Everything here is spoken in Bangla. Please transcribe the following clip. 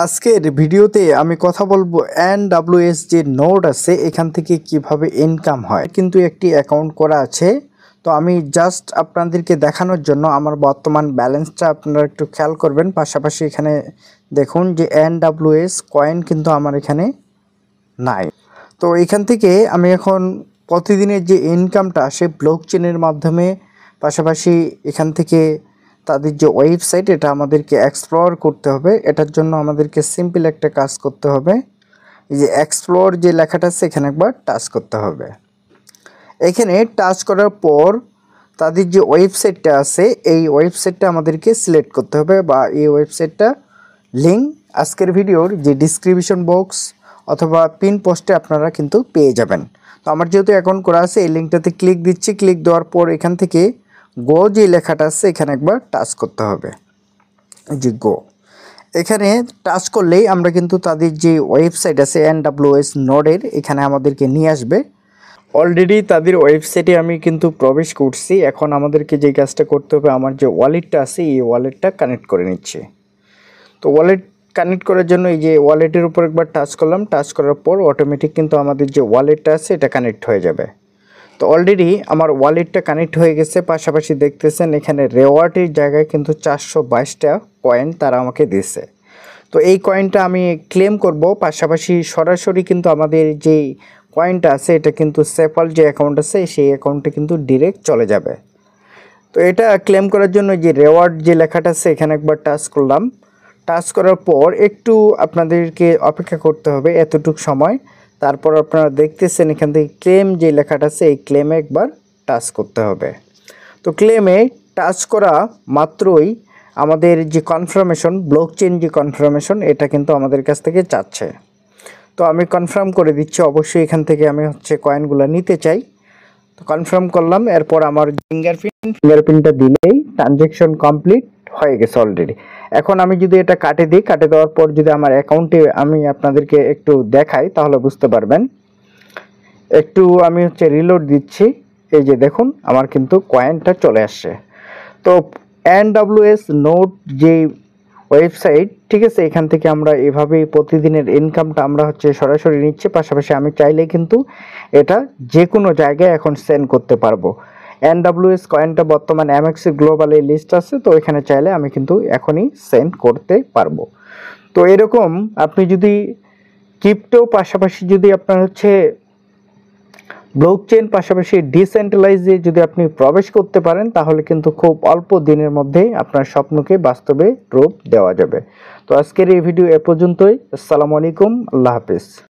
আজকের ভিডিওতে আমি কথা বলবো এনডব্লিউএস যে নোড আছে এখান থেকে কিভাবে ইনকাম হয়। কিন্তু একটি অ্যাকাউন্ট করা আছে, তো আমি জাস্ট আপনাদেরকে দেখানোর জন্য আমার বর্তমান ব্যালেন্সটা আপনারা একটু খেয়াল করবেন। পাশাপাশি এখানে দেখুন যে এনডব্লিউএস কয়েন কিন্তু আমার এখানে নাই। তো এখান থেকে আমি এখন প্রতিদিনের যে ইনকামটা আসে ব্লক চেনের মাধ্যমে, পাশাপাশি এখান থেকে তাদের যে ওয়েবসাইট এটা আমাদেরকে এক্সপ্লোর করতে হবে। এটার জন্য আমাদেরকে সিম্পল একটা কাজ করতে হবে, এই যে এক্সপ্লোর যে লেখাটা আছে এখানে একবার টাচ করতে হবে। এখানে টাচ করার পর তাদের যে ওয়েবসাইটটা আছে এই ওয়েবসাইটটা আমাদেরকে সিলেক্ট করতে হবে, বা এই ওয়েবসাইটটা লিঙ্ক আজকের ভিডিওর যে ডিসক্রিপশন বক্স অথবা পিন পোস্টে আপনারা কিন্তু পেয়ে যাবেন। তো আমার যেহেতু অ্যাকাউন্ট করা আছে এই লিঙ্কটাতে ক্লিক দিচ্ছি। ক্লিক দেওয়ার পর এখান থেকে গো যে লেখাটা আছে এখানে একবার টাচ করতে হবে, যে গো। এখানে টাচ করলেই আমরা কিন্তু তাদের যে ওয়েবসাইট আছে এনডব্লিউএস নোডের এখানে আমাদেরকে নিয়ে আসবে। অলরেডি তাদের ওয়েবসাইটে আমি কিন্তু প্রবেশ করছি। এখন আমাদেরকে যে কাজটা করতে হবে, আমার যে ওয়ালেটটা আছে এই ওয়ালেটটা কানেক্ট করে নিচ্ছে। তো ওয়ালেট কানেক্ট করার জন্য এই যে ওয়ালেটের উপর একবার টাচ করলাম। টাচ করার পর অটোমেটিক কিন্তু আমাদের যে ওয়ালেটটা আছে এটা কানেক্ট হয়ে যাবে। তো অলরেডি আমার ওয়ালেটটা কানেক্ট হয়ে গেছে। পাশাপাশি দেখতেছেন এখানে রেওয়ার্ডের জায়গায় কিন্তু 422টা কয়েন তারা আমাকে দিয়েছে। তো এই কয়েনটা আমি ক্লেম করব। পাশাপাশি সরাসরি কিন্তু আমাদের যেই কয়েনটা আছে এটা কিন্তু সেফল যে অ্যাকাউন্ট আছে সেই অ্যাকাউন্টে কিন্তু ডিরেক্ট চলে যাবে। তো এটা ক্লেম করার জন্য যে রেওয়ার্ড যে লেখাটা আছে এখানে একবার টাচ করলাম। টাচ করার পর একটু আপনাদেরকে অপেক্ষা করতে হবে এতটুকু সময়। তারপর আপনারা দেখতেছেন এখান থেকে ক্লেম যে লেখাটা আছে এই ক্লেমে একবার টাচ করতে হবে। তো ক্লেমে টাচ করা মাত্রই আমাদের যে কনফার্মেশন ব্লকচেন যে কনফার্মেশন এটা কিন্তু আমাদের কাছ থেকে চাচ্ছে। তো আমি কনফার্ম করে দিচ্ছি। অবশ্যই এখান থেকে আমি কয়েনগুলো নিতে চাই। তো কনফার্ম করলাম। এরপর আমার ফিঙ্গারপ্রিন্টটা দিলেই ট্রানজ্যাকশন কমপ্লিট হয়ে গেছে অলরেডি। এখন আমি যদি এটা কাটে দিই, কাটে দেওয়ার পর যদি আমার অ্যাকাউন্টে আমি আপনাদেরকে একটু দেখাই তাহলে বুঝতে পারবেন। একটু আমি রিলোড দিচ্ছি। এই যে দেখুন আমার কিন্তু কয়েনটা চলে আসছে। তো এনডব্লিউএস নোড যে ওয়েবসাইট, ঠিক আছে, এখান থেকে আমরা এভাবেই প্রতিদিনের ইনকামটা আমরা সরাসরি নিচ্ছি। পাশাপাশি আমি চাইলে কিন্তু এটা যে কোনো জায়গায় এখন সেন্ড করতে পারবো। এনডব্লিউএস কয়েনটা বর্তমান এমএক্সি গ্লোবালে লিস্ট আছে, তো এখানে চাইলে আমি কিন্তু এখনই সেন্ড করতে পারবো। তো এরকম আপনি যদি ক্রিপ্টো পাশাপাশি যদি আপনার ব্লকচেন পাশাপাশি ডিসেন্ট্রালাইজে যদি আপনি প্রবেশ করতে পারেন তাহলে কিন্তু খুব অল্প দিনের মধ্যেই আপনার স্বপ্নকে বাস্তবে রূপ দেওয়া যাবে। তো আজকের এই ভিডিও এ পর্যন্তই। আসসালামু আলাইকুম, আল্লাহ হাফেজ।